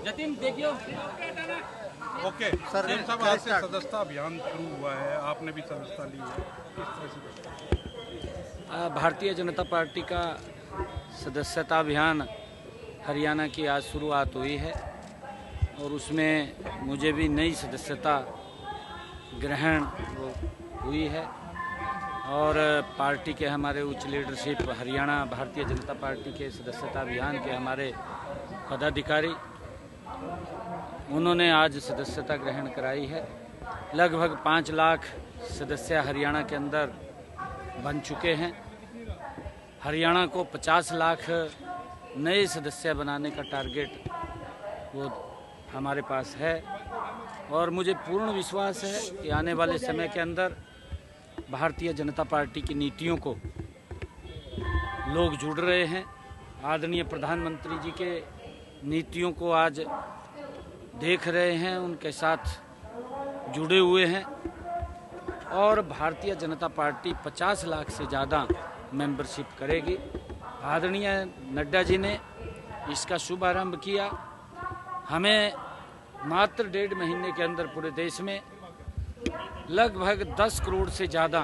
जतिन देखियो। Okay sir, आज से सदस्यता अभियान शुरू हुआ है, आपने भी सदस्यता ली है, किस तरह से? भारतीय जनता पार्टी का सदस्यता अभियान हरियाणा की आज शुरुआत हुई है और उसमें मुझे भी नई सदस्यता ग्रहण हुई है और पार्टी के हमारे उच्च लीडरशिप हरियाणा भारतीय जनता पार्टी के सदस्यता अभियान के हमारे पदाधिकारी उन्होंने आज सदस्यता ग्रहण कराई है। लगभग 5 लाख सदस्य हरियाणा के अंदर बन चुके हैं। हरियाणा को 50 लाख नए सदस्य बनाने का टारगेट वो हमारे पास है और मुझे पूर्ण विश्वास है कि आने वाले समय के अंदर भारतीय जनता पार्टी की नीतियों को लोग जुड़ रहे हैं। आदरणीय प्रधानमंत्री जी के नीतियों को आज देख रहे हैं, उनके साथ जुड़े हुए हैं और भारतीय जनता पार्टी 50 लाख से ज़्यादा मेंबरशिप करेगी। आदरणीय नड्डा जी ने इसका शुभारंभ किया। हमें मात्र 1.5 महीने के अंदर पूरे देश में लगभग 10 करोड़ से ज़्यादा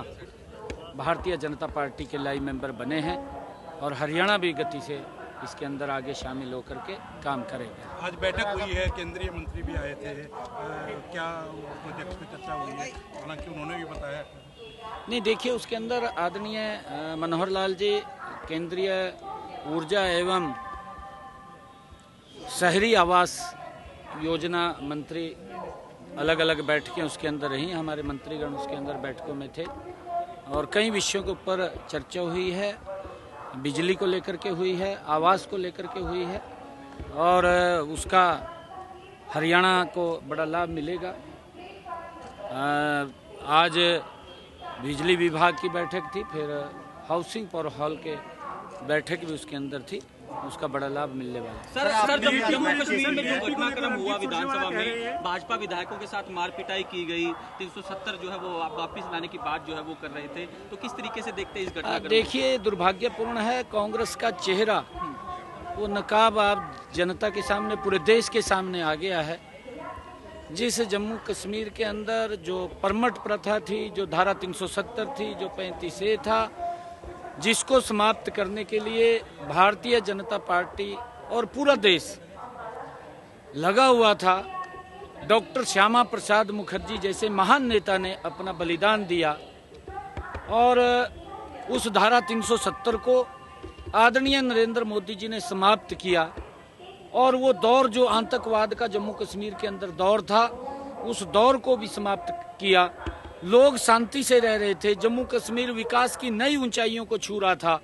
भारतीय जनता पार्टी के लाइव मेंबर बने हैं और हरियाणा भी गति से इसके अंदर आगे शामिल होकर के काम करेगा। आज बैठक हुई है, केंद्रीय मंत्री भी आए थे, क्या प्रोजेक्ट पे चर्चा हुई है? हालांकि उन्होंने भी बताया नहीं, देखिए उसके अंदर आदरणीय मनोहर लाल जी केंद्रीय ऊर्जा एवं शहरी आवास योजना मंत्री, अलग अलग बैठकें उसके अंदर रही। हमारे मंत्रीगण उसके अंदर बैठकों में थे और कई विषयों के ऊपर चर्चा हुई है। बिजली को लेकर के हुई है, आवास को लेकर के हुई है और उसका हरियाणा को बड़ा लाभ मिलेगा। आज बिजली विभाग की बैठक थी, फिर हाउसिंग फॉर हॉल के बैठक भी उसके अंदर थी, उसका बड़ा लाभ मिलने वाला है। सर जम्मू कश्मीर में जो घटनाक्रम हुआ विधानसभा में भाजपा विधायकों के साथ मारपिटाई की गई, 370 जो है वो वापस लाने की बात जो है वो कर रहे थे, तो किस तरीके से देखते हैं इस घटना? देखिए दुर्भाग्यपूर्ण है, कांग्रेस का चेहरा वो नकाब आप जनता के सामने, पूरे देश के सामने आ गया है। जिस जम्मू कश्मीर के अंदर जो परमट प्रथा थी, जो धारा 370 थी, जो 35A था, जिसको समाप्त करने के लिए भारतीय जनता पार्टी और पूरा देश लगा हुआ था। डॉक्टर श्यामा प्रसाद मुखर्जी जैसे महान नेता ने अपना बलिदान दिया और उस धारा 370 को आदरणीय नरेंद्र मोदी जी ने समाप्त किया और वो दौर जो आतंकवाद का जम्मू कश्मीर के अंदर दौर था, उस दौर को भी समाप्त किया। लोग शांति से रह रहे थे, जम्मू कश्मीर विकास की नई ऊंचाइयों को छू रहा था,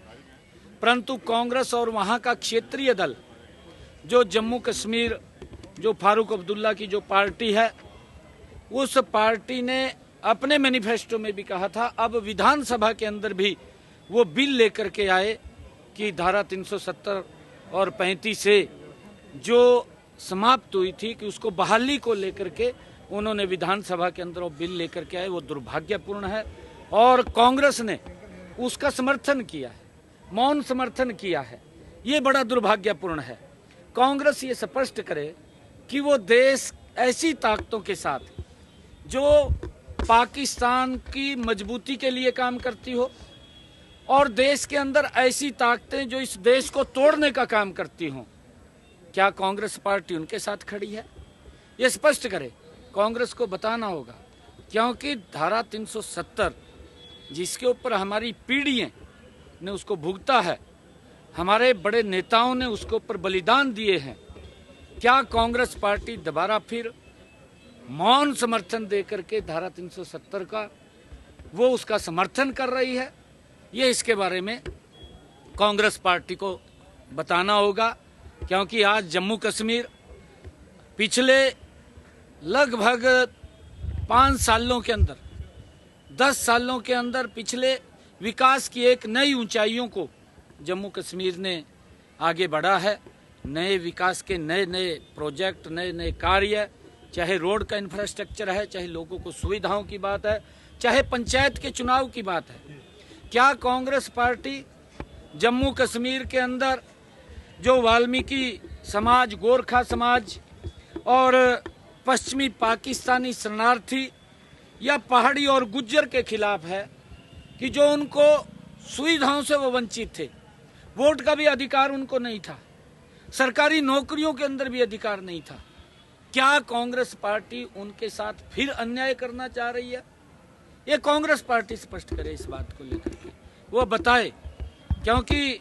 परंतु कांग्रेस और वहां का क्षेत्रीय दल जो जम्मू कश्मीर, जो फारूक अब्दुल्ला की जो पार्टी है, उस पार्टी ने अपने मैनिफेस्टो में भी कहा था, अब विधानसभा के अंदर भी वो बिल लेकर के आए कि धारा 370 और 35A जो समाप्त हुई थी कि उसको बहाली को लेकर के उन्होंने विधानसभा के अंदर वो बिल लेकर के आए। वो दुर्भाग्यपूर्ण है और कांग्रेस ने उसका समर्थन किया है, मौन समर्थन किया है। ये बड़ा दुर्भाग्यपूर्ण है। कांग्रेस ये स्पष्ट करे कि वो देश ऐसी ताकतों के साथ जो पाकिस्तान की मजबूती के लिए काम करती हो और देश के अंदर ऐसी ताकतें जो इस देश को तोड़ने का काम करती हों, क्या कांग्रेस पार्टी उनके साथ खड़ी है? ये स्पष्ट करे, कांग्रेस को बताना होगा, क्योंकि धारा 370 जिसके ऊपर हमारी पीढ़ियां ने उसको भुगता है, हमारे बड़े नेताओं ने उसके ऊपर बलिदान दिए हैं, क्या कांग्रेस पार्टी दोबारा फिर मौन समर्थन दे करके धारा 370 का वो उसका समर्थन कर रही है? ये इसके बारे में कांग्रेस पार्टी को बताना होगा, क्योंकि आज जम्मू कश्मीर पिछले लगभग 5 सालों के अंदर, 10 सालों के अंदर पिछले विकास की एक नई ऊंचाइयों को जम्मू कश्मीर ने आगे बढ़ा है। नए विकास के नए नए प्रोजेक्ट, नए नए कार्य, चाहे रोड का इंफ्रास्ट्रक्चर है, चाहे लोगों को सुविधाओं की बात है, चाहे पंचायत के चुनाव की बात है, क्या कांग्रेस पार्टी जम्मू कश्मीर के अंदर जो वाल्मीकि समाज, गोरखा समाज और पश्चिमी पाकिस्तानी शरणार्थी या पहाड़ी और गुज्जर के खिलाफ है कि जो उनको सुविधाओं से वो वंचित थे, वोट का भी अधिकार उनको नहीं था, सरकारी नौकरियों के अंदर भी अधिकार नहीं था? क्या कांग्रेस पार्टी उनके साथ फिर अन्याय करना चाह रही है? ये कांग्रेस पार्टी स्पष्ट करे इस बात को लेकर के, वो बताए, क्योंकि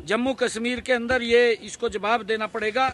जम्मू कश्मीर के अंदर ये इसको जवाब देना पड़ेगा